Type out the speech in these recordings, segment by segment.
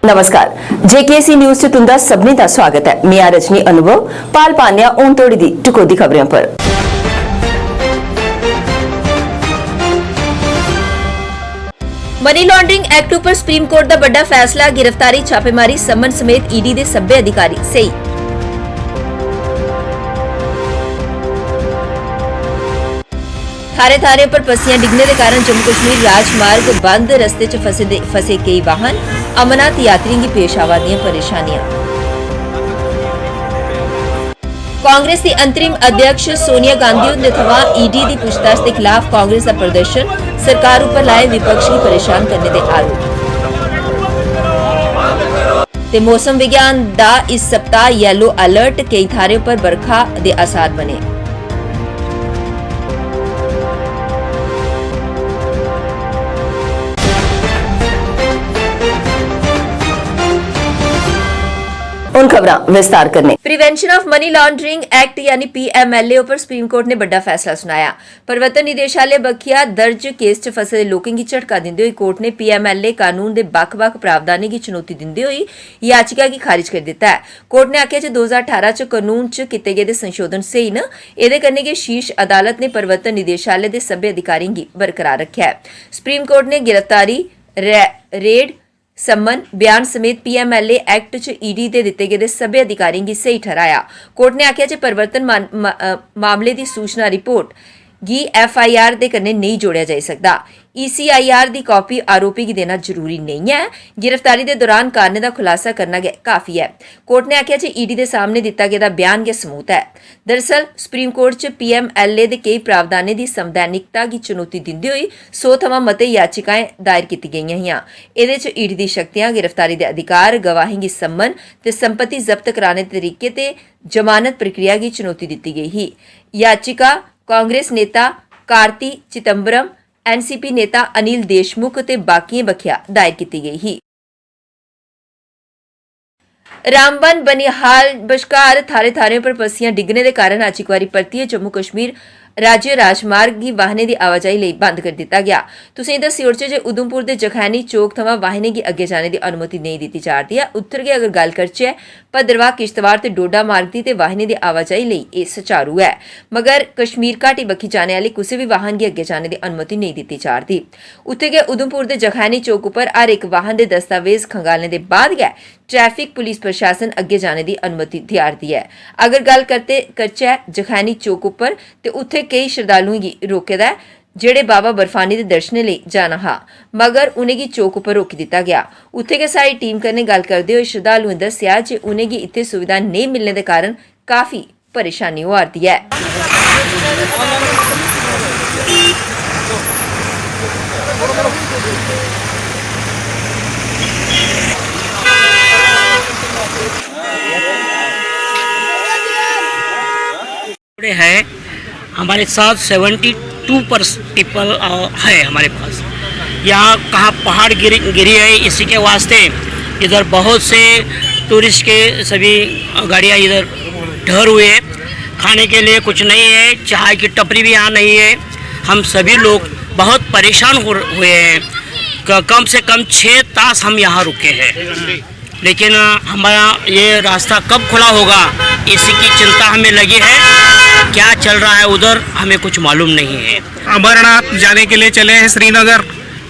नमस्कार JKC news से तुंदा सबनी का स्वागत है। मैं रजनी अनुभव पाल पान्या ऊन तोड़ी दी टुकोदी खबरों पर। मनी लॉन्ड्रिंग एक्ट पर सुप्रीम कोर्ट का बड़ा फैसला, गिरफ्तारी छापेमारी समन समेत ईडी के सभ्य अधिकारी सही। थारे थारे पर पस्सियां डिगने के कारण जम्मू कश्मीर राजमार्ग बंद, रस्ते च फसे कई वाहन, अमरनाथ यात्रियों की पेश आवा दी परेशानियां। कांग्रेस की अंतरिम अध्यक्ष सोनिया गांधी थवा ईडी की पूछताछ के खिलाफ कांग्रेस का प्रदर्शन, सरकार उपर लाए विपक्ष की परेशान करने के आरोप। मौसम विज्ञान का इस सप्ताह येलो अलर्ट, कई थारों पर बरखा के आसार बने। उन खबरें विस्तार करने। Prevention of money laundering act यानी पीएमएलए पर सुप्रीम कोर्ट ने बड़ा फैसला सुनाया। प्रवर्तन निदेशालय बखिया दर्ज केस च फसे लोगों की झटका देंदे हुए कोर्ट ने पीएमएलए कानून के बक्ख-बक्ख प्रावधानों की चुनौती देंदे हुए याचिका की खारिज कर दिता है। कोर्ट ने आख्या 2018 च कानून च किए गए संशोधन सही न, एदे करने के शीर्ष अदालत ने प्रवर्तन निदेशालय के सभ्य अधिकारियों की बरकरार रखा है। सुप्रीम कोर्ट ने गिरफ्तारी, रेड, सम्मन, बयान समेत पीएमएलए एक्ट च ईडी दे दिते गए सभ्य अधिकारियों की सही ठहराया। कोर्ट ने आख्या परिवर्तन मामले की सूचना रिपोर्ट गी एफआईआर दे कन्ने नहीं जोड़िया जा सकता। ईसीआईआर की कॉपी आरोपी की देना जरूरी नहीं है। गिरफ्तारी के दौरान कारणों का खुलासा करना काफी है। कोर्ट ने आख्या ईडी के सामने दिता गया बयान गै सबूत है। दरअसल सुप्रीम कोर्ट च पीएमएलए के कई प्रावधानों की संवैधानिकता की चुनौती देंदे हुए 100 थमां मते याचिकाएं दायर की गई हैं। इहदे च ईडी की शक्तियां, गिरफ्तारी के अधिकार, गवाही की सम्मन ते संपत्ति जब्त कराने के तरीके ते जमानत प्रक्रिया की चुनौती दी गई ही। याचिका कांग्रेस नेता कार्ति चिदंबरम, एनसीपी नेता अनिल देशमुख ते बाकियां बखिया दायर की गई ही। रामबन बनिहाल बशकार थारे थारे पर पस्सियां डिगने के कारण अज एक बार परतिए जम्मू कश्मीर राज्य राजमार्ग की वाहनों की आवाजाही लिए बंद कर दिया गया। तुसीं दस्सी ओड़चो जे उधमपुर के जखैनी चौक थमां वाहनों की अगे जाने की अनुमति नहीं दी जा रही है। उत्तर के अगर गल करचे भद्रवाह, किश्तवाड़ ते डोडा मार्ग की ते वाहनों की आवाजाही लिए यह सुचारू है, मगर कश्मीर घाटी बखी जाने वाले किसी भी वाहन की अगे जाने की अनुमति नहीं दी जा रही। उत्थे के उधमपुर के जखैनी चौक पर हर एक वाहन के दस्तावेज खंगालने के बाद गै ट्रैफिक पुलिस प्रशासन अगे जाने की अनुमति दियारदी है। अगर गल करचे जखैनी चौक पर ते उत्थे कई श्रद्धालुओं की रोकेदा है जेड़े बाबा बर्फानी के दर्शने लिए जाना हा, मगर उन्हें चौक पर रोकी दिता गया। उत्थे के सारी टीम कन्नै गल करते हुए श्रद्धालुओं दस्सिया जे उन्हें इत्थे सुविधा नहीं मिलने के कारण काफी परेशानी हो रही है। है हमारे साथ 72% पीपल है हमारे पास। यहाँ कहाँ पहाड़ गिरी है, इसी के वास्ते इधर बहुत से टूरिस्ट के सभी गाड़ियाँ इधर ठहर हुए हैं। खाने के लिए कुछ नहीं है, चाय की टपरी भी यहाँ नहीं है। हम सभी लोग बहुत परेशान हुए हैं। कम से कम 6 तास हम यहाँ रुके हैं, लेकिन हमारा ये रास्ता कब खुला होगा इसी की चिंता हमें लगी है। क्या चल रहा है उधर हमें कुछ मालूम नहीं है। अमरनाथ जाने के लिए चले हैं श्रीनगर,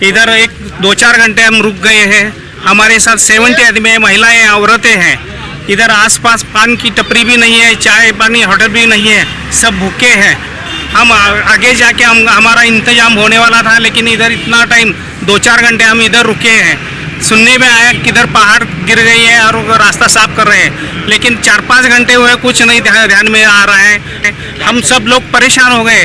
इधर 1-2-4 घंटे हम रुक गए हैं। हमारे साथ 70 आदमी है, महिलाएं, औरतें हैं। इधर आसपास पान की टपरी भी नहीं है, चाय पानी होटल भी नहीं है, सब भूखे हैं। हम आगे जाके हमारा इंतजाम होने वाला था, लेकिन इधर इतना टाइम 2-4 घंटे हम इधर रुके हैं। सुनने में आया कि इधर पहाड़ गिर गई है और रास्ता साफ कर रहे हैं, लेकिन 4-5 घंटे हुए कुछ नहीं ध्यान में आ रहा है। हम सब लोग परेशान हो गए।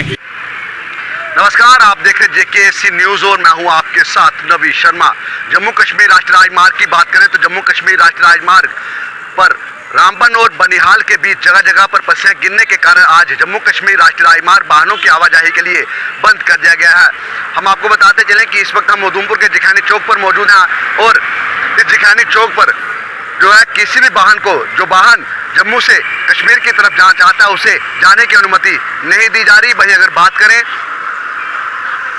नमस्कार, आप देख रहे जेकेसी न्यूज और मैं हूं आपके साथ नवी शर्मा। जम्मू कश्मीर राष्ट्रीय राजमार्ग की बात करें तो जम्मू कश्मीर राष्ट्रीय राजमार्ग पर रामबन और बनिहाल के बीच जगह जगह पर पस्सियां गिरने के कारण आज जम्मू कश्मीर राष्ट्रीय राजमार्ग वाहनों की आवाजाही के लिए बंद कर दिया गया है। हम आपको बताते चलें कि इस वक्त हम उधमपुर के जखैनी चौक पर मौजूद हैं और इस जखैनी चौक पर जो है किसी भी वाहन को, जो वाहन जम्मू से कश्मीर की तरफ जाना चाहता है उसे जाने की अनुमति नहीं दी जा रही। वहीं अगर बात करें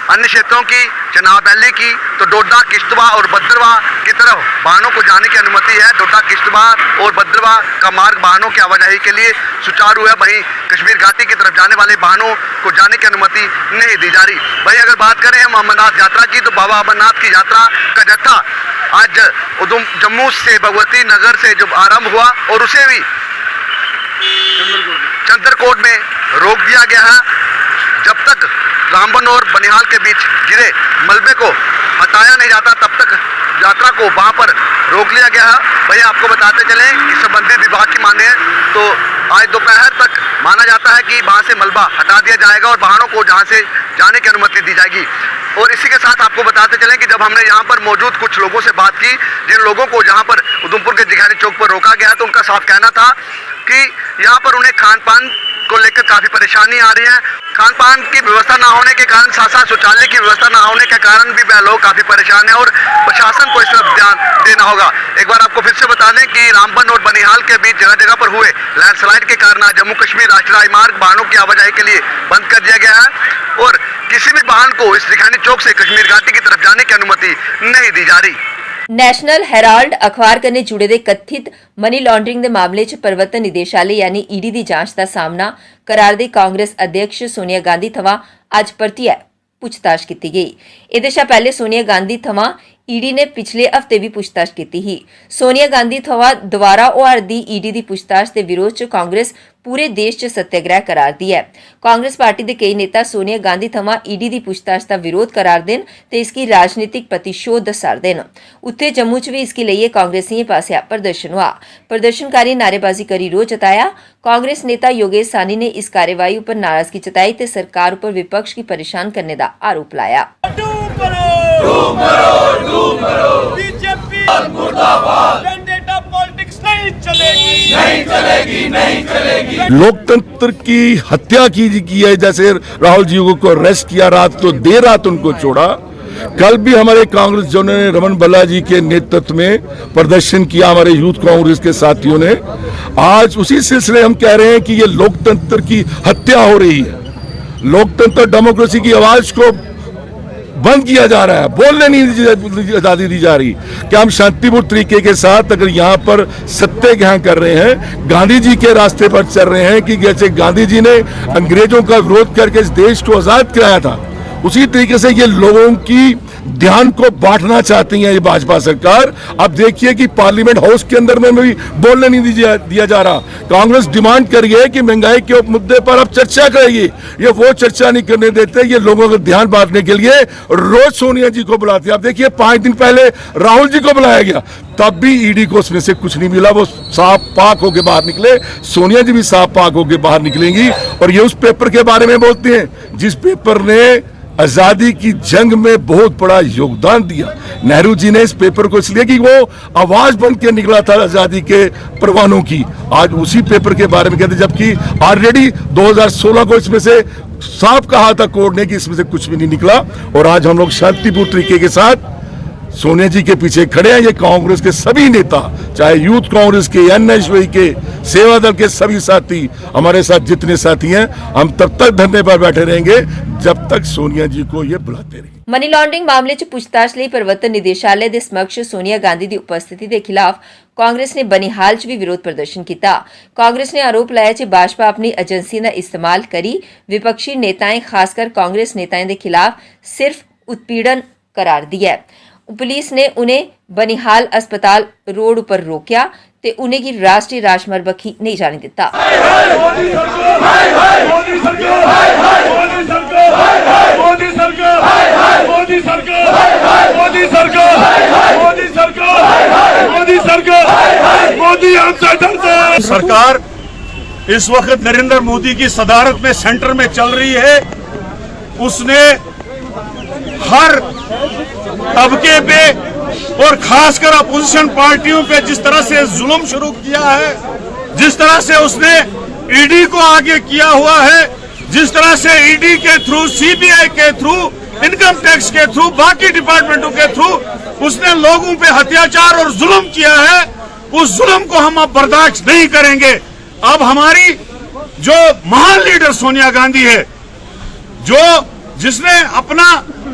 अन्य क्षेत्रों की चनाब वैली की, तो डोडा, किश्तवा और भद्रवा की तरफ वाहनों को जाने की अनुमति है। डोडा, किश्तवा और भद्रवा का मार्ग वाहनों की आवाजाही के लिए सुचारू है। वहीं कश्मीर घाटी की तरफ जाने वाले वाहनों को जाने की अनुमति नहीं दी जा रही। वहीं अगर बात करें हम अमरनाथ यात्रा की, तो बाबा अमरनाथ की यात्रा का जत्था आज जम्मू से भगवती नगर से जब आरंभ हुआ और उसे भी चंद्रकोट में रोक दिया गया है। जब तक रामबन और बनिहाल के बीच गिरे मलबे को हटाया नहीं जाता तब तक यात्रा को वहां पर रोक लिया गया है। वही आपको बताते चले कि संबंधित विभाग की माने तो आज दोपहर तक माना जाता है कि वहां से मलबा हटा दिया जाएगा और वाहनों को जहां से जाने की अनुमति दी जाएगी। और इसी के साथ आपको बताते चलें कि जब हमने यहाँ पर मौजूद कुछ लोगों से बात की, जिन लोगों को जहाँ पर उधमपुर के जिघानी चौक पर रोका गया, तो उनका साफ कहना था कि यहाँ पर उन्हें खान पान को लेकर काफी परेशानी आ रही है। खान पान की व्यवस्था ना होने के कारण, साथ साथ शौचालय की व्यवस्था ना होने के कारण भी वह लोग काफी परेशान है और प्रशासन को इस तरफ ध्यान देना होगा। एक बार आपको फिर से बता दें कि रामबन और बनिहाल के बीच जगह जगह पर हुए लैंडस्लाइड के कारण आज जम्मू कश्मीर राष्ट्रीय राजमार्ग वाहनों की आवाजाही के लिए बंद कर दिया गया है और किसी भी वाहन को इस जिघानी चौक से कश्मीर घाटी की तरफ जाने की अनुमति नहीं दी जा रही। ਨੈਸ਼ਨਲ ਹੈਰਾਲਡ ਅਖਬਾਰ ਕਨੇ ਜੁੜੇ ਦੇ ਕਥਿਤ ਮਨੀ ਲਾਂਡਰਿੰਗ ਦੇ ਮਾਮਲੇ 'ਚ ਪ੍ਰਵਰਤਨ ਨਿਦੇਸ਼ਾਲੇ ਯਾਨੀ ਈਡੀ ਦੀ ਜਾਂਚ ਦਾ ਸਾਹਮਣਾ ਕਰਾਰਦੇ ਕਾਂਗਰਸ ਅਧਿਕਸ਼ ਸੋਨੀਆ ਗਾਂਧੀ ਥਵਾਂ ਅੱਜ ਪਰਤੀਆ ਪੁੱਛਤਾਛ ਕੀਤੀ ਗਈ। ਇਹਦੇ ਸ਼ਾ ਪਹਿਲੇ ਸੋਨੀਆ ਗਾਂਧੀ ਥਵਾਂ ईडी ने पिछले हफ्ते भी पूछताछ की ही। सोनिया गांधी थवा दोबारा ओआरदी ईडी की पूछताछ के विरोध च कांग्रेस पूरे देश च सत्याग्रह करार दी है। कांग्रेस पार्टी के कई नेता सोनिया गांधी थवा ईडी की पूछताछ का विरोध करार देन ते इसकी राजनीतिक प्रतिशोध दसार देन। उत्थे जम्मू च भी इसके लिए कांग्रेसियों पासिया प्रदर्शन हुआ। प्रदर्शनकारी नारेबाजी करी रोष जताया। कांग्रेस नेता योगेश सानी ने इस कार्यवाही पर नाराजगी जताई ते सरकार पर विपक्ष की परेशान करने का आरोप लाया। बीजेपी मुर्दाबाद, वेंडेटा पॉलिटिक्स नहीं चलेगी, नहीं चलेगी, नहीं चलेगी। लोकतंत्र की हत्या की है। जैसे राहुल जी को अरेस्ट किया, रात तो देर रात उनको छोड़ा। कल भी हमारे कांग्रेस जो ने रमन बल्ला जी के नेतृत्व में प्रदर्शन किया, हमारे यूथ कांग्रेस के साथियों ने। आज उसी सिलसिले हम कह रहे हैं कि ये लोकतंत्र की हत्या हो रही है। लोकतंत्र डेमोक्रेसी की आवाज को बंद किया जा रहा है, बोलने नहीं आजादी दी जा रही। क्या हम शांतिपूर्ण तरीके के साथ अगर यहाँ पर सत्याग्रह कर रहे हैं, गांधी जी के रास्ते पर चल रहे हैं कि जैसे गांधी जी ने अंग्रेजों का विरोध करके इस देश को आजाद कराया था, उसी तरीके से ये लोगों की ध्यान को बांटना चाहती है ये भाजपा सरकार। अब देखिए कि पार्लियामेंट हाउस के अंदर में भी बोलने नहीं दिया जा रहा। कांग्रेस डिमांड कर रही है कि महंगाई के मुद्दे पर अब चर्चा करेगी, ये वो चर्चा नहीं करने देते। ये लोगों का ध्यान बांटने के लिए रोज सोनिया जी को बुलाते हैं। अब देखिए 5 दिन पहले राहुल जी को बुलाया गया, तब भी ईडी को उसमें से कुछ नहीं मिला। वो साफ पाक होके बाहर निकले, सोनिया जी भी साफ पाक होके बाहर निकलेंगी। और ये उस पेपर के बारे में बोलते हैं जिस पेपर ने आजादी की जंग में बहुत बड़ा योगदान दिया। नेहरू जी ने इस पेपर को इसलिए कि वो आवाज बन के निकला था आजादी के परवानों की। आज उसी पेपर के बारे में कहते, जबकि ऑलरेडी 2016 को इसमें से साफ कहा था कोर्ट ने कि इसमें से कुछ भी नहीं निकला। और आज हम लोग शांतिपूर्ण तरीके के साथ सोनिया जी के पीछे खड़े हैं। ये कांग्रेस के सभी नेता, चाहे यूथ कांग्रेस के, एनएसयूआई के, सेवा दल के सभी साथी, हमारे साथ जितने साथी हैं, हम तब तक धरने पर बैठे रहेंगे जब तक सोनिया जी को ये बुलाते रहेंगे। मनी लॉन्ड्रिंग मामले च पूछताछ ਲਈ प्रवर्तन निदेशालय ਦੇ ਸਮਕਸ਼ सोनिया गांधी ਦੀ ਉਪਸਥਿਤੀ ਦੇ ਖਿਲਾਫ कांग्रेस ने बनिहाल च भी विरोध प्रदर्शन किया। कांग्रेस ने आरोप लाया कि भाजपा अपनी एजेंसी का इस्तेमाल करी विपक्षी नेताएं खासकर कांग्रेस नेताएं के खिलाफ सिर्फ उत्पीड़न करार दिया। पुलिस ने उन्हें बनिहाल अस्पताल रोड पर रोकिया ते उन्हें की राष्ट्रीय राजमार्ग बखी नहीं जाने दिता। सरकार इस वक्त नरेंद्र मोदी की सदारत में सेंटर में चल रही है। उसने हर तबके पे और खासकर अपोजिशन पार्टियों पे जिस तरह से जुल्म शुरू किया है, जिस तरह से उसने ईडी को आगे किया हुआ है, जिस तरह से ईडी के थ्रू, सीबीआई के थ्रू, इनकम टैक्स के थ्रू, बाकी डिपार्टमेंटों के थ्रू उसने लोगों पे अत्याचार और जुल्म किया है, उस जुल्म को हम अब बर्दाश्त नहीं करेंगे। अब हमारी जो महान लीडर सोनिया गांधी है, जो जिसने अपना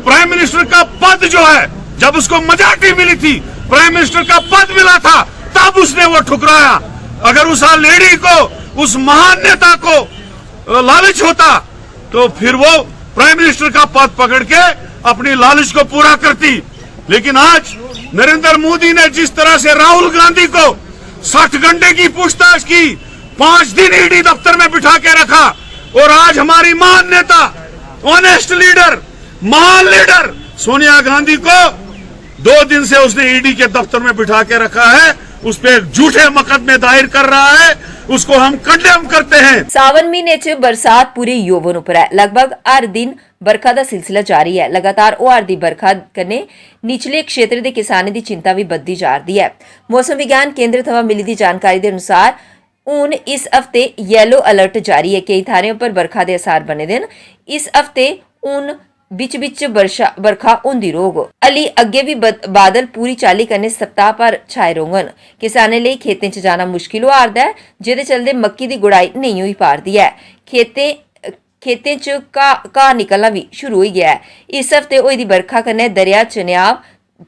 प्राइम मिनिस्टर का पद जो है, जब उसको मेजॉरिटी मिली थी, प्राइम मिनिस्टर का पद मिला था, तब उसने वो ठुकराया। अगर उस लेडी को, उस महान नेता को लालच होता तो फिर वो प्राइम मिनिस्टर का पद पकड़ के अपनी लालच को पूरा करती। लेकिन आज नरेंद्र मोदी ने जिस तरह से राहुल गांधी को 60 घंटे की पूछताछ की, 5 दिन ईडी दफ्तर में बिठा के रखा, और आज हमारी महान नेता, ऑनेस्ट लीडर, महान लीडर सोनिया गांधी को 2 दिन से उसने ईडी के दफ्तर में बिठा के रखा है, उस पर झूठे मुकदमे दायर कर रहा है, उसको हम कंडेम करते हैं। सावन महीने च बरसात पूरे यौवन उपर है। लगभग हर दिन बरखा का सिलसिला जारी है। लगातार होआ दी बरखा कन्नै निचले क्षेत्र के किसानों की चिंता भी बढ़ती जा रही है। मौसम विज्ञान केंद्र थमां मिली दी जानकारी के अनुसार हून इस हफ्ते येलो अलर्ट जारी है। कई थारें पर बरखा के आसार बने दे न। इस हफ्ते हून बिच बरखा होंदी रौह्ग। अली अग्गे भी बादल पूरी चाली कन्नै सप्ताह भर छाए रौह्ङन। किसानें लेई खेतें च जाना मुश्किल होआ दा है, जेह्दे चलदे मक्की दी गुड़ाई नेईं होई पा'रदी है। खेतें च घाऽ निकलना भी शुरू होई गया है। इस हफ्ते होई दी बरखा कन्नै दरिया चन्याब,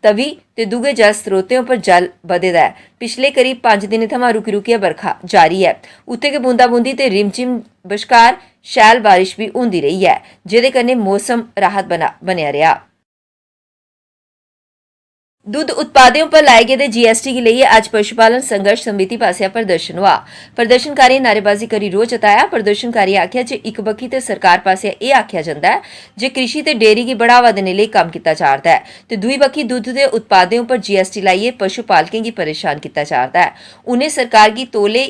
तवी ते दुए जल स्रोतें पर जल बधे दा है। पिछले करीब 5 दिनें थमां रुकी रुकियै बरखा जारी है। उत्थे गै बूंदाबूंदी ते रिमझिम बश्कार शैल बारिश भी होंदी रही है, जेह्दे कन्नै मौसम राहत बनेआ रेहा। दुध उत्पादों पर लाए गेदे जीएसटी गी लेइयै अज्ज पशुपालन संघर्ष समिति पासेआ प्रदर्शन हुआ। प्रदर्शनकारी नारेबाजी करी रोह जताया। प्रदर्शनकारी आखेआ जे इक बक्खी ते सरकार पासेआ एह् आखेआ जंदा है जे कृषि ते डेयरी गी बढ़ावा देने लेई कम्म कीता जा'रदा है ते दूई बक्खी दुध दे उत्पादों पर जीएसटी लाइयै पशुपालकें गी परेशान कीता जा'रदा है। उ'नें सरकार गी तौले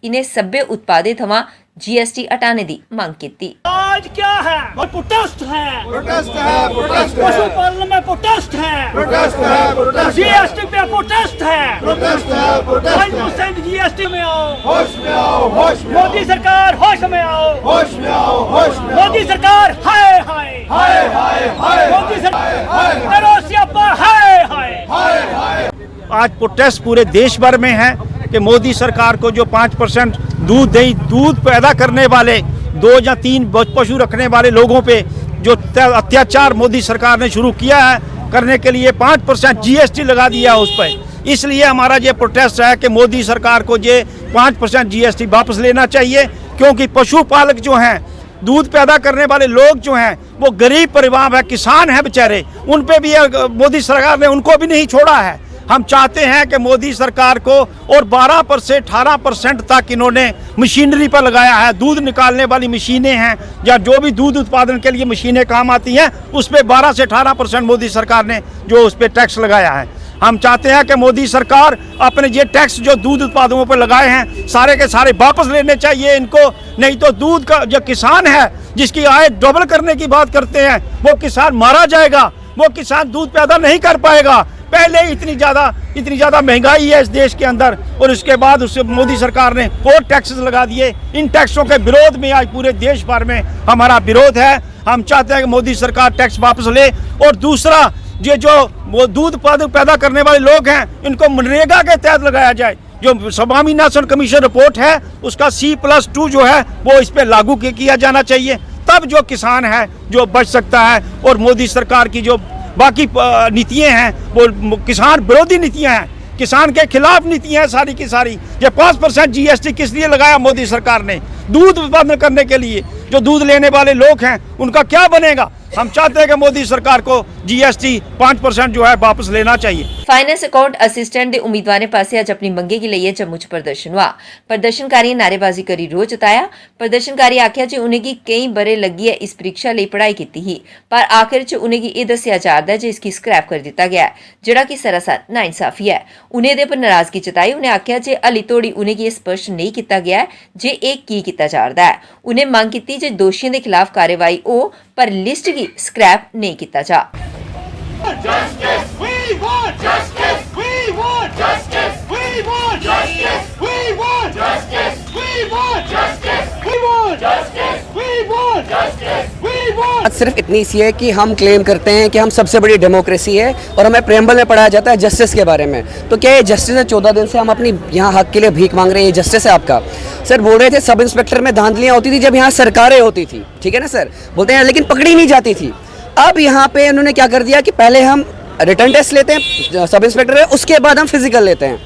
इनें सब्भै उत्पादें थमां जीएसटी हटाने की मांग की। आज क्या है? प्रोटेस्ट है, प्रोटेस्ट है, प्रोटेस्ट है, पशुपालन में प्रोटेस्ट है, प्रोटेस्ट है, प्रोटेस्ट जीएसटी पे प्रोटेस्ट है, प्रोटेस्ट है, प्रोटेस्ट 5% जीएसटी में आओ, होश में आओ, होश में आओ, मोदी सरकार होश में आओ, होश में आओ, होश में आओ, मोदी सरकार हाय हाय हाय हाय हाय, मोदी सरकार करो स्यापा हाय हाय हाय हाय। आज प्रोटेस्ट पूरे देश भर में है कि मोदी सरकार को जो 5% दूध पैदा करने वाले 2 या 3 पशु रखने वाले लोगों पे जो अत्याचार मोदी सरकार ने शुरू किया है करने के लिए 5% जीएसटी लगा दिया है उस पर। इसलिए हमारा ये प्रोटेस्ट है कि मोदी सरकार को ये 5% जीएसटी वापस लेना चाहिए, क्योंकि पशुपालक जो हैं, दूध पैदा करने वाले लोग जो हैं, वो गरीब परिवार है, किसान हैं बेचारे, उन पे भी मोदी सरकार ने उनको भी नहीं छोड़ा है। हम चाहते हैं कि मोदी सरकार को और 12% से 18% तक इन्होंने मशीनरी पर लगाया है। दूध निकालने वाली मशीनें हैं या जो भी दूध उत्पादन के लिए मशीनें काम आती हैं, उस पर 12 से 18% मोदी सरकार ने जो उस पर टैक्स लगाया है। हम चाहते हैं कि मोदी सरकार अपने ये टैक्स जो दूध उत्पादों पर लगाए हैं सारे के सारे वापस लेने चाहिए इनको, नहीं तो दूध का जो किसान है जिसकी आय डबल करने की बात करते हैं, वो किसान मारा जाएगा, वो किसान दूध पैदा नहीं कर पाएगा। पहले इतनी ज़्यादा महंगाई है इस देश के अंदर, और उसके बाद उससे मोदी सरकार ने और टैक्सेस लगा दिए। इन टैक्सों के विरोध में आज पूरे देश भर में हमारा विरोध है। हम चाहते हैं कि मोदी सरकार टैक्स वापस ले, और दूसरा ये जो वो दूध पैदा करने वाले लोग हैं, इनको मनरेगा के तहत लगाया जाए। जो स्वामीनाथन कमीशन रिपोर्ट है उसका C+2 जो है वो इस पर लागू किया जाना चाहिए, तब जो किसान है जो बच सकता है। और मोदी सरकार की जो बाकी नीतियाँ हैं वो किसान विरोधी नीतियाँ हैं, किसान के खिलाफ नीतियाँ हैं सारी की सारी। ये 5% जीएसटी किस लिए लगाया मोदी सरकार ने? दूध उत्पादन करने के लिए। जो दूध लेने वाले लोग हैं उनका क्या बनेगा? हम चाहते हैं कि मोदी सरकार को जीएसटी 5% जो है वापस लेना चाहिए। फाइनेंस अकाउंट असिस्टेंट दे उम्मीदवारें पासे अज अपनी मंगे गी लेइयै जम्मू च प्रदर्शन हुआ। प्रदर्शनकारियों नारेबाजी करी रोह जताया। प्रदर्शनकारी आखेआ जे उनेंगी कई बरे लग्गियै इस परीक्षा लेई पढ़ाई कीती ही, पर आखिर च उनेंगी एह् दस्सेआ जा'रदा ऐ जे इसकी स्क्रैप कर दित्ता गया है, जेह्ड़ा कि सरासर नाइंसाफी है। उनें एह्दे पर नाराजगी जताई। उनें आखेआ जे हाली तोड़ी उनेंगी एह् स्पष्ट नेईं कीता गया है जे एह् की कीता जा'रदा है। उनें मंग कीती जे दोशियों के खिलाफ कार्रवाई हो, पर लिस्ट गी स्क्रैप नहीं किया जा। Justice, we want justice, we want justice, we want justice, we want justice, we want justice, we want justice, we want justice, we want। बात सिर्फ इतनी सी है कि हम क्लेम करते हैं कि हम सबसे बड़ी डेमोक्रेसी है, और हमें प्रेम्बल में पढ़ाया जाता है जस्टिस के बारे में। तो क्या ये जस्टिस है? 14 दिन से हम अपनी यहाँ हक के लिए भीख मांग रहे हैं, ये जस्टिस है आपका? सर बोल रहे थे सब इंस्पेक्टर में धांधलियाँ होती थी जब यहाँ सरकारें होती थी, ठीक है ना सर? बोलते हैं लेकिन पकड़ी नहीं जाती थी। अब यहाँ पे उन्होंने क्या कर दिया कि पहले हम रिटर्न टेस्ट लेते हैं सब इंस्पेक्टर है, उसके बाद हम फिजिकल लेते हैं।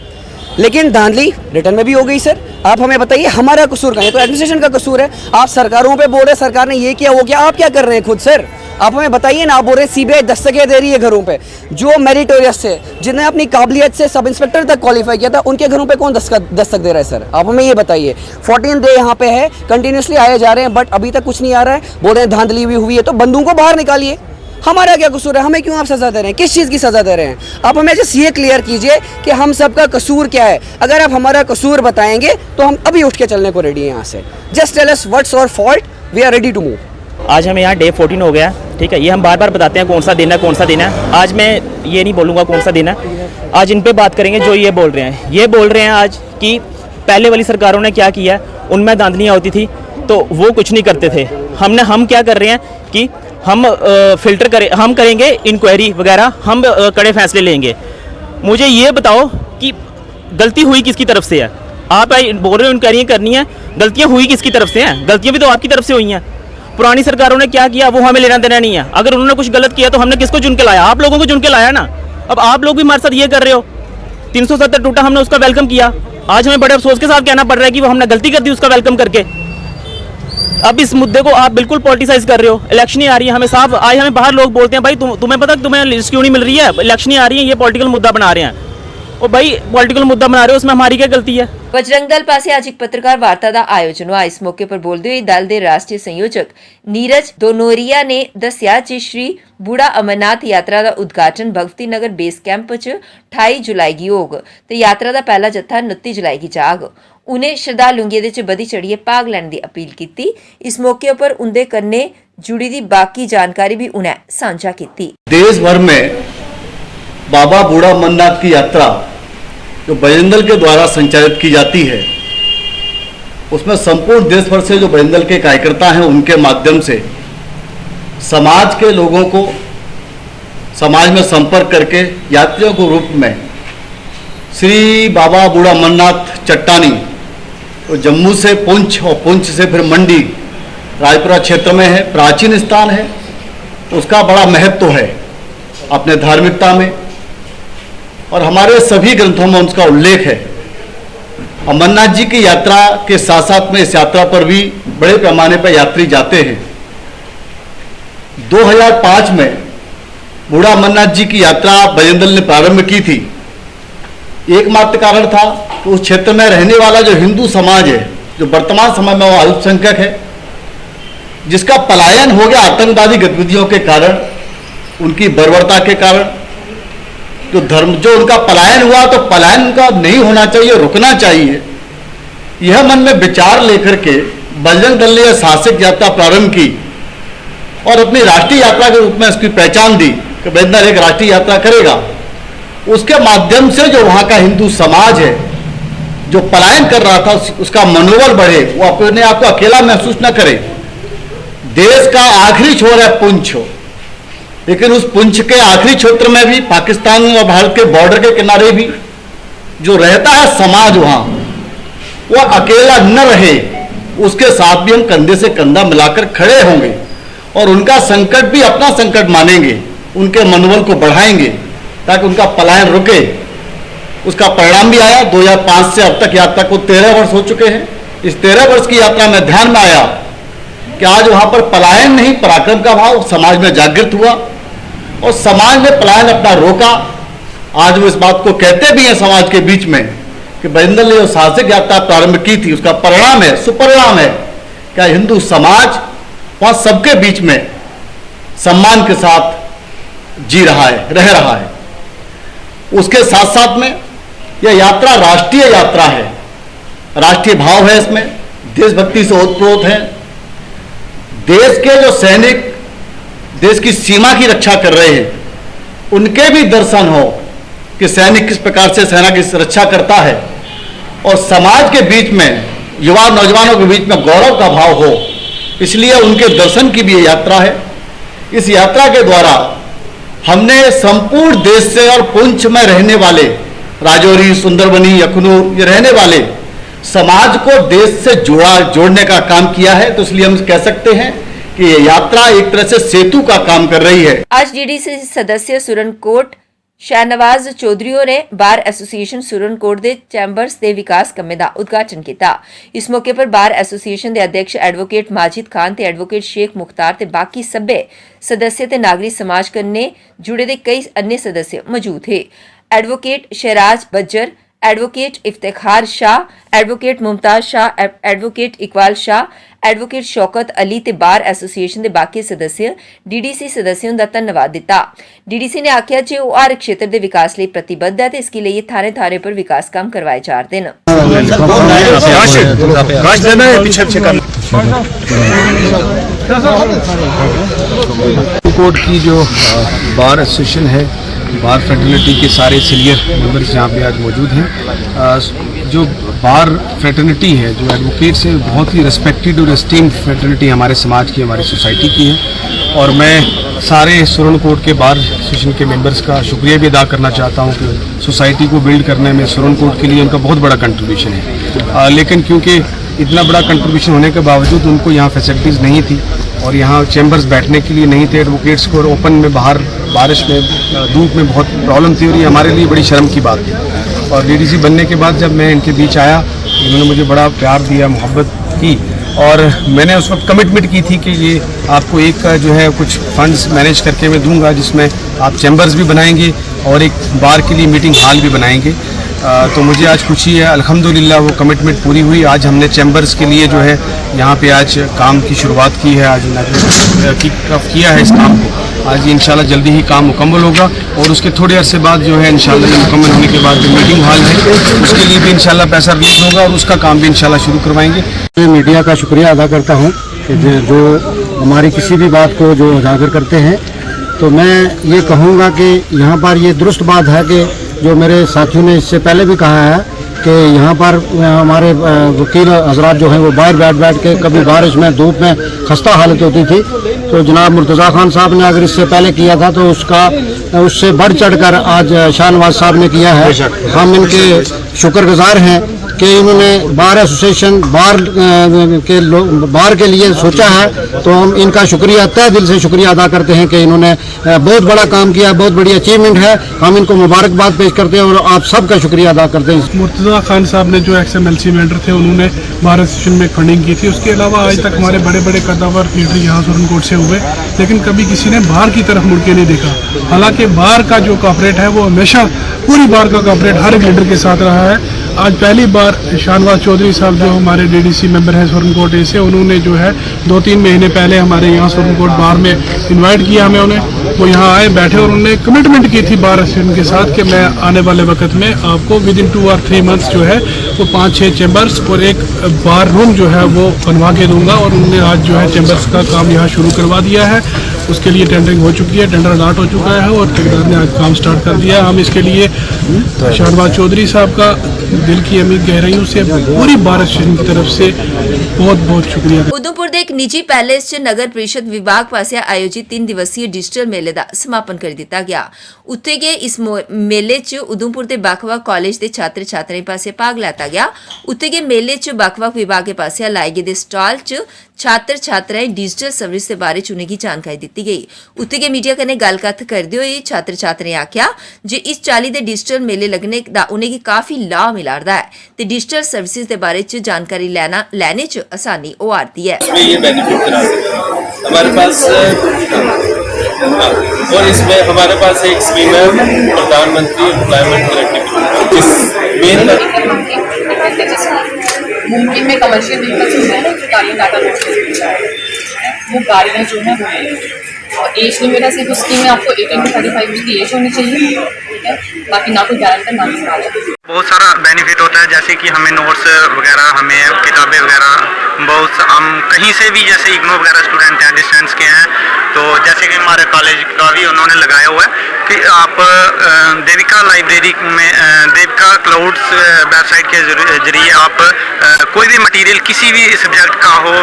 लेकिन धांधली रिटर्न में भी हो गई। सर आप हमें बताइए हमारा कसूर कहाँ है? तो एडमिनिस्ट्रेशन का कसूर है। आप सरकारों पे बोल रहे हैं सरकार ने ये किया वो किया, आप क्या कर रहे हैं खुद? सर आप हमें बताइए ना। आप बोल रहे हैं सीबीआई दस्तकें दे रही है घरों पे, जो मेरिटोरियस थे, जिन्हें अपनी काबिलियत से सब इंस्पेक्टर तक क्वालिफाई किया था, उनके घरों पे कौन दस्तक दे रहा है? सर आप हमें ये बताइए। 14 डे यहाँ पे है, कंटिन्यूसली आए जा रहे हैं, बट अभी तक कुछ नहीं आ रहा है। बोल रहे हैं धांधली भी हुई है, तो बंदूक को बाहर निकालिए। हमारा क्या कसूर है? हमें क्यों आप सजा दे रहे हैं? किस चीज़ की सजा दे रहे हैं? आप हमें जस्ट ये क्लियर कीजिए कि हम सबका कसूर क्या है। अगर आप हमारा कसूर बताएंगे तो हम अभी उठ के चलने को रेडी हैं यहाँ से। Just tell us what's our fault, we are ready to move. आज हमें यहाँ डे 14 हो गया, ठीक है। ये हम बार बार बताते हैं कौन सा दिन है, कौन सा दिन है। आज मैं ये नहीं बोलूँगा कौन सा दिन है, आज इन पे बात करेंगे जो ये बोल रहे हैं। ये बोल रहे हैं आज कि पहले वाली सरकारों ने क्या किया, उनमें धांधलियाँ होती थी तो वो कुछ नहीं करते थे। हम क्या कर रहे हैं कि हम हम करेंगे इंक्वायरी वगैरह, हम कड़े फैसले लेंगे। मुझे ये बताओ कि गलती हुई किसकी तरफ से है? आप बोल रहे हो इंक्वायरी करनी है, गलतियाँ हुई किसकी तरफ से हैं? गलतियाँ भी तो आपकी तरफ से हुई हैं। पुरानी सरकारों ने क्या किया वो हमें लेना देना नहीं है। अगर उन्होंने कुछ गलत किया तो हमने किसको चुन के लाया? आप लोगों को चुन के लाया ना। अब आप लोग भी हमारे साथ ये कर रहे हो। 370 टूटा, हमने उसका वेलकम किया। आज हमें बड़े अफसोस के साथ कहना पड़ रहा है कि वो हमने गलती कर दी उसका वेलकम करके। अब इस मुद्दे को आप बिल्कुल पॉलिटिसाइज कर रहे हो। इलेक्शन ही आ रही है, हमें साफ आज हमें बाहर लोग बोलते हैं भाई तुम्हें पता तुम्हें लिस्ट क्यों नहीं मिल रही है? इलेक्शन ही आ रही है, ये पॉलिटिकल मुद्दा बना रहे हैं। और भाई पॉलिटिकल मुद्दा बना रहे हो, उसमें हमारी क्या गलती है? बजरंग दल पासे आज एक पत्रकार वार्ता का आयोजन हुआ। इस मौके पर बोलते हुए दल के राष्ट्रीय संयोजक नीरज दोनोरिया ने दस्या कि श्री बूढ़ा अमरनाथ यात्रा का उद्घाटन भगवती नगर बेस कैंप च 28 जुलाई की होग ते यात्रा का पहला जत्था 29 जुलाई की जाग। उन्हें श्रद्धालुओं गी च बधी चढ़िए भाग लैने की अपील की। इस मौके पर उनके कन्ने जुड़ी दी बाकी जानकारी भी उन्हें साझा की। देश भर में बाबा बूढ़ा अमरनाथ की यात्रा जो बजरंग दल के द्वारा संचालित की जाती है, उसमें संपूर्ण देश भर से जो बजरंग दल के कार्यकर्ता हैं उनके माध्यम से समाज के लोगों को समाज में संपर्क करके यात्रियों के रूप में श्री बाबा बूढ़ा अमरनाथ चट्टानी तो जम्मू से पुंछ और पुंछ से फिर मंडी रायपुरा क्षेत्र में है, प्राचीन स्थान है, उसका बड़ा महत्व है अपने धार्मिकता में और हमारे सभी ग्रंथों में उसका उल्लेख है। अमरनाथ जी की यात्रा के साथ साथ में इस यात्रा पर भी बड़े पैमाने पर यात्री जाते हैं। 2005 में बूढ़ा अमरनाथ जी की यात्रा बजरंग दल ने प्रारंभ की थी। एकमात्र कारण था कि उस क्षेत्र में रहने वाला जो हिंदू समाज है, जो वर्तमान समय में वो अल्पसंख्यक है, जिसका पलायन हो गया आतंकवादी गतिविधियों के कारण, उनकी बर्बरता के कारण, जो उनका पलायन हुआ, तो पलायन उनका नहीं होना चाहिए, रुकना चाहिए। यह मन में विचार लेकर के बजरंग दल ने यह साहसिक यात्रा प्रारंभ की और अपनी राष्ट्रीय यात्रा के रूप में इसकी पहचान दी कि बजरंग दल एक राष्ट्रीय यात्रा करेगा। उसके माध्यम से जो वहाँ का हिंदू समाज है जो पलायन कर रहा था उसका मनोबल बढ़े, वो अपने आप को अकेला महसूस न करे। देश का आखिरी छोर है पुंछ, लेकिन उस पुंछ के आखिरी क्षेत्र में भी पाकिस्तान और भारत के बॉर्डर के किनारे भी जो रहता है समाज, वहाँ वो अकेला न रहे, उसके साथ भी हम कंधे से कंधा मिलाकर खड़े होंगे और उनका संकट भी अपना संकट मानेंगे, उनके मनोबल को बढ़ाएंगे ताकि उनका पलायन रुके। उसका परिणाम भी आया। 2005 से अब तक यात्रा को 13 वर्ष हो चुके हैं। इस 13 वर्ष की यात्रा में ध्यान में आया कि आज वहाँ पर पलायन नहीं, पराक्रम का भाव समाज में जागृत हुआ और समाज ने पलायन अपना रोका। आज वो इस बात को कहते भी हैं समाज के बीच में कि बजरंग दल ने जो साहसिक यात्रा प्रारंभ की थी उसका परिणाम है, सुपरिणाम है क्या हिंदू समाज वहाँ सबके बीच में सम्मान के साथ जी रहा है, रह रहा है। उसके साथ साथ में यह यात्रा राष्ट्रीय यात्रा है, राष्ट्रीय भाव है, इसमें देशभक्ति से ओतप्रोत है। देश के जो सैनिक देश की सीमा की रक्षा कर रहे हैं उनके भी दर्शन हो कि सैनिक किस प्रकार से सेना की रक्षा करता है और समाज के बीच में युवा नौजवानों के बीच में गौरव का भाव हो, इसलिए उनके दर्शन की भी ये यात्रा है। इस यात्रा के द्वारा हमने संपूर्ण देश से और पुंछ में रहने वाले राजौरी, सुंदरबनी, अखनूर ये रहने वाले समाज को देश से जोड़ने का काम किया है। तो इसलिए हम कह सकते हैं कि ये यात्रा एक तरह से सेतु का काम कर रही है। आज डीडीसी सदस्य सुरनकोट शाहनवाज चौधरी ने बार एसोसीएशन सुरनकोट के चैंबर्स के विकास कम्मे का उद्घाटन किया। इस मौके पर बार एसोसीएशन के अध्यक्ष एडवोकेट माजिद खान ते एडवोकेट शेख मुख्तार ते बाकी सभ्य सदस्य ते नागरिक समाज कन्ने जुड़े दे कई अन्य सदस्य मौजूद थे। Advocate Shahraj Bajjar, advocate Iftikhar Shah, advocate Mumtaz Shah, advocate Iqbal Shah, advocate Shaukat Ali ते बार एसोसीएशन के बाकी सदस्य डीडीसी सदस्यों का धन्यवाद दिता। डीडीसी ने आख्या जे वो हर क्षेत्र के विकास लिए प्रतिबद्ध है ते इसके लिए थाने थाने पर विकास काम करवाए जा रहे हैं। कोर्ट की जो बार एसोसिएशन है, बार फ्रेटर्निटी के सारे सीनियर मेंबर्स यहाँ पे आज मौजूद हैं। जो बार फ्रेटर्निटी है, जो एडवोकेट्स है, बहुत ही रिस्पेक्टेड और एस्टीम्ड फ्रेटर्निटी हमारे समाज की, हमारी सोसाइटी की है। और मैं सारे सुरनकोट के बार एसोसिएशन के मेंबर्स का शुक्रिया भी अदा करना चाहता हूँ कि सोसाइटी को बिल्ड करने में सुरनकोट के लिए उनका बहुत बड़ा कंट्रीब्यूशन है। लेकिन क्योंकि इतना बड़ा कंट्रीब्यूशन होने के बावजूद उनको यहाँ फैसिलिटीज़ नहीं थी और यहाँ चैम्बर्स बैठने के लिए नहीं थे एडवोकेट्स को, और ओपन में बाहर बारिश में धूप में बहुत प्रॉब्लम थी और ये हमारे लिए बड़ी शर्म की बात थी। और डीडीसी बनने के बाद जब मैं इनके बीच आया, इन्होंने मुझे बड़ा प्यार दिया, मोहब्बत की, और मैंने उस वक्त कमिटमेंट की थी कि ये आपको एक जो है कुछ फंड्स मैनेज करके मैं दूंगा जिसमें आप चैम्बर्स भी बनाएंगे और एक बार के लिए मीटिंग हॉल भी बनाएंगे। तो मुझे आज खुशी है, अल्हम्दुलिल्लाह वो कमिटमेंट पूरी हुई। आज हमने चैम्बर्स के लिए जो है यहाँ पे आज काम की शुरुआत की है, आज किया है इस काम को। आज इंशाल्लाह जल्दी ही काम मुकम्मल होगा और उसके थोड़े अरसे बाद जो है इंशाल्लाह मुकम्मल होने के बाद जो मीटिंग हॉल है उसके लिए भी इंशाल्लाह पैसा रिलीज होगा और उसका काम भी इंशाल्लाह शुरू करवाएंगे। मीडिया का शुक्रिया अदा करता हूँ कि जो हमारी किसी भी बात को जो उजागर करते हैं। तो मैं ये कहूँगा कि यहाँ पर ये दुरुस्त बात है कि जो मेरे साथियों ने इससे पहले भी कहा है कि यहाँ पर हमारे वकील हजरात जो हैं वो बाहर बैठ के कभी बारिश में धूप में खस्ता हालत होती थी, तो जनाब मुर्तज़ा खान साहब ने अगर इससे पहले किया था तो उससे बढ़ चढ़कर आज शाहनवाज साहब ने किया है। हम इनके शुक्रगुजार हैं कि इन्होंने बार एसोसिएशन बार के लिए सोचा है, तो हम इनका शुक्रिया तहे दिल से शुक्रिया अदा करते हैं कि इन्होंने बहुत बड़ा काम किया, बहुत बड़ी अचीवमेंट है। हम इनको मुबारकबाद पेश करते हैं और आप सबका शुक्रिया अदा करते हैं। मुर्तज़ा खान साहब ने जो XMLC मेंबर थे उन्होंने बार एसोसिएशन में फंडिंग की थी। उसके अलावा आज तक हमारे बड़े बड़े कद्दावर लीडर यहाँ सुरनकोट से हुए, लेकिन कभी किसी ने बार की तरफ मुड़ के नहीं देखा। हालांकि बार का जो कॉपरेट है वो हमेशा पूरी बार का कॉपरेट हर एक लीडर के साथ रहा है। आज पहली बार शाहनवाज चौधरी साहब जो हमारे डीडीसी मेंबर हैं सुरनकोट से, उन्होंने जो है 2-3 महीने पहले हमारे यहाँ सुरनकोट बार में इनवाइट किया हमें उन्हें। वो यहाँ आए, बैठे और उन्होंने कमिटमेंट की थी बार एसोसिएशन के साथ कि मैं आने वाले वक्त में आपको विदिन 2 और 3 मंथ्स जो है वो 5-6 चैम्बर्स और एक बार रूम जो है वो बनवा के दूंगा। और उन्होंने आज जो है चैम्बर्स का काम यहाँ शुरू करवा दिया है। उसके लिए टेंडरिंग हो चुकी है, टेंडर अलॉट हो चुका है और ठेकेदार ने आज काम स्टार्ट कर दिया। हम इसके लिए शाहनवाज चौधरी साहब का दिल की अमीर गहराइयों से पूरी बार एसोसिएशन की तरफ से बहुत बहुत शुक्रिया। उधमपुर के एक निजी पैलेस च नगर परिषद विभाग पासिया आयोजित 3 दिवसीय डिजिटल मेले का समापन कर दिता गया। उत्थे गए इस मेले च उधमपुर के बक्ख-बक्ख कॉलेज के छात्र छात्राएं पासे भाग लेता गया। उत्थे गए मेले च बक्ख-बक्ख विभाग के पासिया लाए गए स्टॉल च छात्र छात्राएं डिजिटल सर्विस के बारे च उन्हें जानकारी दी गई। उत्थे गए मीडिया कन्नै गलबात करते हुए छात्र छात्राएं आख्या जे इस चाली के डिजिटल मेले लगने का उन्हें काफी लाभ मिलारदा है ते डिजिटल सर्विसेज के बारे च जानकारी लेने च आसानी हो आती है। ये बेनिफिट करा हमारे पास और इसमें हमारे पास एक स्कीम है प्रधानमंत्री एम्प्लॉयमेंट गारंटी, जिस मेन मुमकिन में कमर्शियल व्हीकल्स होते हैं जो गाड़ियाँ टाटा मोटर्स वो गाड़ियाँ जो है और एज लिमिट है सिर्फ उसकी में आपको 18 to 35 की एज होनी चाहिए, ठीक है। बाकी ना कोई गारंटर ना कोई चार्ज। बहुत सारा बेनिफिट होता है, जैसे कि हमें नोट्स वगैरह, हमें किताबें वगैरह बहुत हम कहीं से भी, जैसे इग्नो वगैरह स्टूडेंट हैं, डिस्टेंस के हैं, तो जैसे कि हमारे कॉलेज का भी उन्होंने लगाया हुआ है कि आप देविका लाइब्रेरी में देविका क्लाउड्स वेबसाइट के जरिए आप कोई भी मटेरियल किसी भी सब्जेक्ट का हो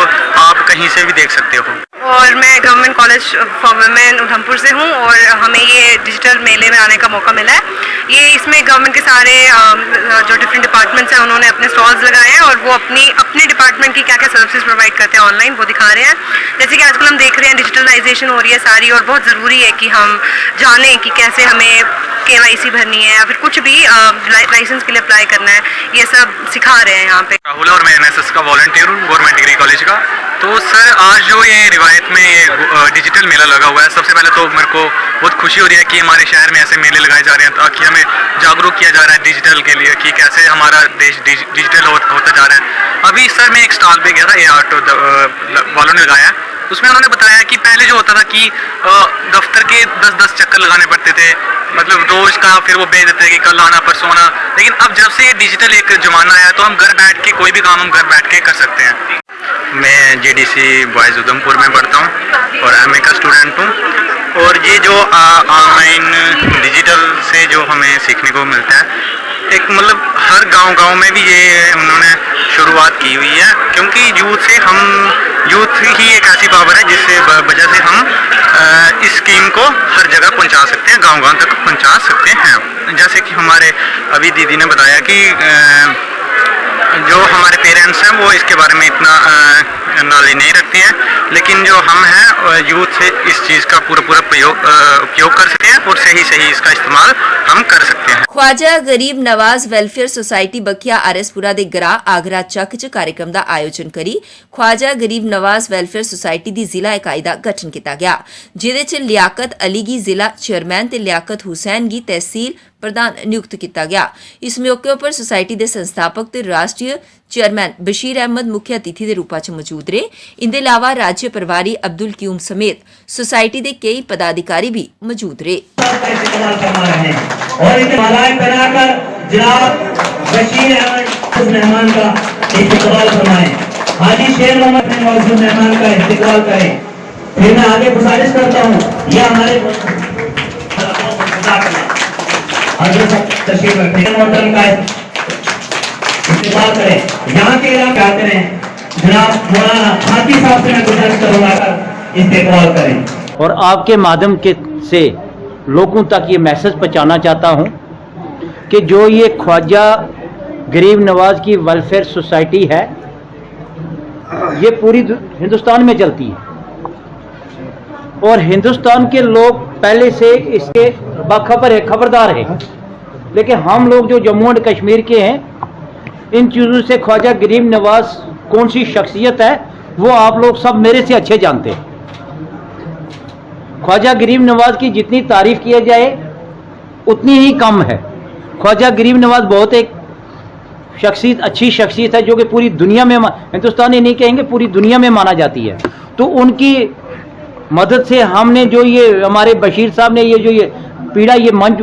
आप कहीं से भी देख सकते हो। और मैं government college for women Udhampur से हूँ और हमें ये डिजिटल मेले में आने का मौका मिला है। ये इसमें गवर्नमेंट के सारे जो डिफरेंट डिपार्टमेंट्स हैं उन्होंने अपने स्टॉल्स लगाए हैं और वो अपने डिपार्टमेंट की क्या क्या सर्विसेज प्रोवाइड करते हैं ऑनलाइन वो दिखा रहे हैं। जैसे कि आजकल हम देख रहे हैं डिजिटलाइजेशन हो रही है सारी और बहुत ज़रूरी है कि हम जानें कि कैसे हमें KYC भरनी है या फिर कुछ भी लाइसेंस के लिए अप्लाई करना है, ये सब सिखा रहे हैं यहाँ पे। राहुल और मैं NSS का वॉलंटियर हूँ गवर्नमेंट डिग्री कॉलेज का। तो सर आज जो ये रिवायत में ये डिजिटल मेला लगा हुआ है, सबसे पहले तो मेरे को बहुत खुशी हो रही है कि हमारे शहर में ऐसे मेले लगाए जा रहे हैं ताकि हमें जागरूक किया जा रहा है डिजिटल के लिए कि कैसे हमारा देश डिजिटल होता जा रहा है। अभी सर मैं एक स्टॉल पे गया था, ये ऑटो वालों ने लगाया, उसमें उन्होंने बताया कि पहले जो होता था कि दफ्तर के 10-10 चक्कर लगाने पड़ते थे, मतलब रोज का, फिर वो भेज देते थे कि कल आना परसों आना। लेकिन अब जब से ये डिजिटल एक जमाना आया तो हम घर बैठ के कोई भी काम हम घर बैठ के कर सकते हैं। मैं JDC बॉयज़ उधमपुर में पढ़ता हूँ और MA का स्टूडेंट हूँ। और ये जो ऑनलाइन डिजिटल से जो हमें सीखने को मिलता है, एक मतलब हर गांव में भी ये उन्होंने शुरुआत की हुई है, क्योंकि यूथ ही एक ऐसी पावर है जिससे वजह से हम इस स्कीम को हर जगह पहुंचा सकते हैं, गांव तक पहुंचा सकते हैं। जैसे कि हमारे अभी दीदी ने बताया कि जो हमारे पेरेंट्स हैं वो इसके बारे में इतना नॉलेज नहीं रखते हैं, लेकिन जो हम हैं यूथ से इस चीज़ का पूरा उपयोग कर सकते हैं और सही इसका इस्तेमाल हम कर सकते हैं। ख्वाजा गरीब नवाज वैलफेयर सोसाइटी बखिया RS-पुरा ਦੇ ਗਰਾ ਆਗਰਾ ਚੱਕ 'ਚ कार्यक्रम ਦਾ ਆਯੋਜਨ ਕਰੀ। ख्वाजा गरीब नवाज वैलफेयर सोसाइटी ਦੀ ਜ਼ਿਲ੍ਹਾ ਇਕਾਈ ਦਾ ਗਠਨ ਕੀਤਾ ਗਿਆ, ਜਿਹਦੇ 'ਚ ਲਿਆਕਤ ਅਲੀ गी ਜ਼ਿਲ੍ਹਾ ਚੇਅਰਮੈਨ ਤੇ ਲਿਆਕਤ हुसैन गी तहसील प्रधान नियुक्त किया गया। इस मौके पर सोसाइटी के संस्थापक ते राष्ट्रीय चेयरमैन बशीर अहमद मुख्य अतिथि के रूप में मौजूद रहे। इनके अलावा राज्य प्रभारी अब्दुल क्यूम समेत सोसाइटी के कई पदाधिकारी भी मौजूद रहे। तशरीफ रखने मोहतरम का इस्तेमाल करें। यहाँ के इलाके आते हैं जनाब मौलाना हाथी साहब से मैं गुजारिश करूंगा इस्तेमाल करें। और आपके माध्यम के से लोगों तक ये मैसेज पहुँचाना चाहता हूँ कि जो ये ख्वाजा गरीब नवाज की वेलफेयर सोसाइटी है ये पूरी हिंदुस्तान में चलती है और हिंदुस्तान के लोग पहले से इसके खबरदार है, लेकिन हम लोग जो जम्मू एंड कश्मीर के हैं इन चीज़ों से ख्वाजा गरीब नवाज कौन सी शख्सियत है वो आप लोग सब मेरे से अच्छे जानते हैं। ख्वाजा गरीब नवाज की जितनी तारीफ किया जाए उतनी ही कम है। ख्वाजा गरीब नवाज बहुत एक शख्सियत, अच्छी शख्सियत है जो कि पूरी दुनिया में, हिंदुस्तान ही नहीं कहेंगे पूरी दुनिया में माना जाती है। तो उनकी मदद से हमने जो ये हमारे बशीर साहब ने ये जो ये पीड़ा ये मंच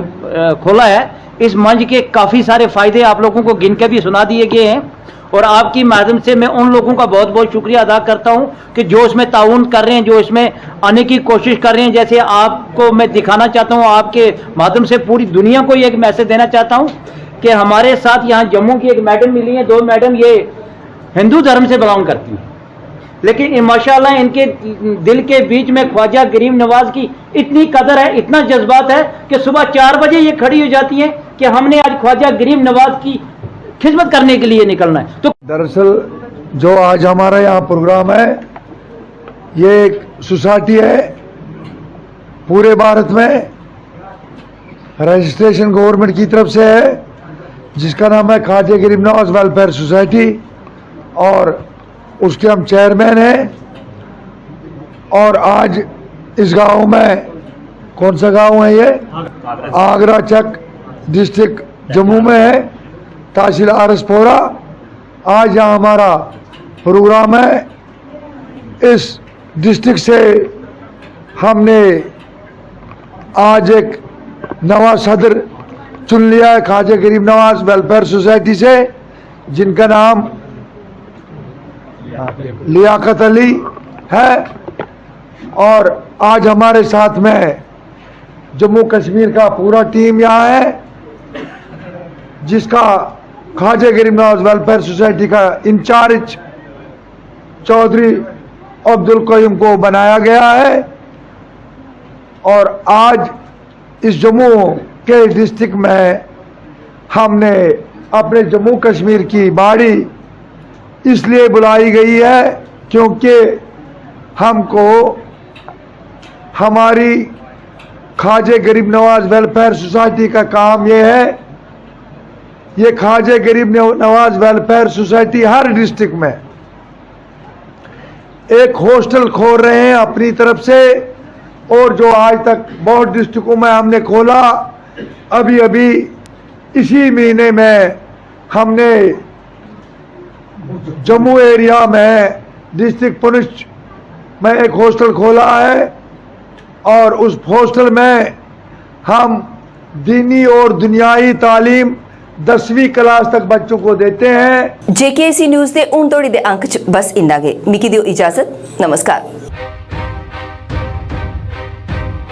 खोला है, इस मंच के काफ़ी सारे फ़ायदे आप लोगों को गिन के भी सुना दिए गए हैं और आपकी माध्यम से मैं उन लोगों का बहुत बहुत शुक्रिया अदा करता हूं कि जो इसमें ताउन कर रहे हैं, जो इसमें आने की कोशिश कर रहे हैं। जैसे आपको मैं दिखाना चाहता हूं, आपके माध्यम से पूरी दुनिया को ये एक मैसेज देना चाहता हूं कि हमारे साथ यहाँ जम्मू की एक मैडम मिली है, 2 मैडम ये हिंदू धर्म से बिलोंग करती हैं, लेकिन माशाल्लाह इनके दिल के बीच में ख्वाजा गरीब नवाज की इतनी कदर है, इतना जज्बात है कि सुबह 4 बजे ये खड़ी हो जाती हैं कि हमने आज ख्वाजा गरीब नवाज की खिदमत करने के लिए निकलना है। तो दरअसल जो आज हमारा यहाँ प्रोग्राम है ये एक सोसाइटी है, पूरे भारत में रजिस्ट्रेशन गवर्नमेंट की तरफ से है जिसका नाम है ख्वाजा गरीब नवाज वेलफेयर सोसाइटी और उसके हम चेयरमैन हैं। और आज इस गांव में, कौन सा गांव है ये, आगरा चक डिस्ट्रिक्ट जम्मू में है, तहसील RS-पुरा। आज यहाँ हमारा प्रोग्राम है। इस डिस्ट्रिक्ट से हमने आज एक नवा सदर चुन लिया है ख्वाजा गरीब नवाज वेलफेयर सोसाइटी से, जिनका नाम लियाकत अली है। और आज हमारे साथ में जम्मू कश्मीर का पूरा टीम यहाँ है जिसका ख्वाजा गरीब नवाज वेलफेयर सोसाइटी का इंचार्ज चौधरी अब्दुल कयूम को बनाया गया है। और आज इस जम्मू के डिस्ट्रिक्ट में हमने अपने जम्मू कश्मीर की बाड़ी इसलिए बुलाई गई है क्योंकि हमको हमारी ख्वाजा गरीब नवाज वेलफेयर सोसाइटी का काम ये है, ये ख्वाजा गरीब नवाज वेलफेयर सोसाइटी हर डिस्ट्रिक्ट में एक हॉस्टल खोल रहे हैं अपनी तरफ से, और जो आज तक बहुत डिस्ट्रिक्टों में हमने खोला, अभी अभी इसी महीने में हमने जम्मू एरिया में डिस्ट्रिक्ट पुंछ में एक हॉस्टल खोला है, और उस हॉस्टल में हम दीनी और दुनियाई तालीम 10वीं क्लास तक बच्चों को देते हैं। JKC न्यूज़ ਦੇ ਹੁਣ ਤੋੜੀ ਦੇ ਅੰਕ 'ਚ ਬਸ ਇੰਨਾ ਗਏ। ਮਿਕੀ ਦਿਓ ਇਜਾਜ਼ਤ। ਨਮਸਕਾਰ।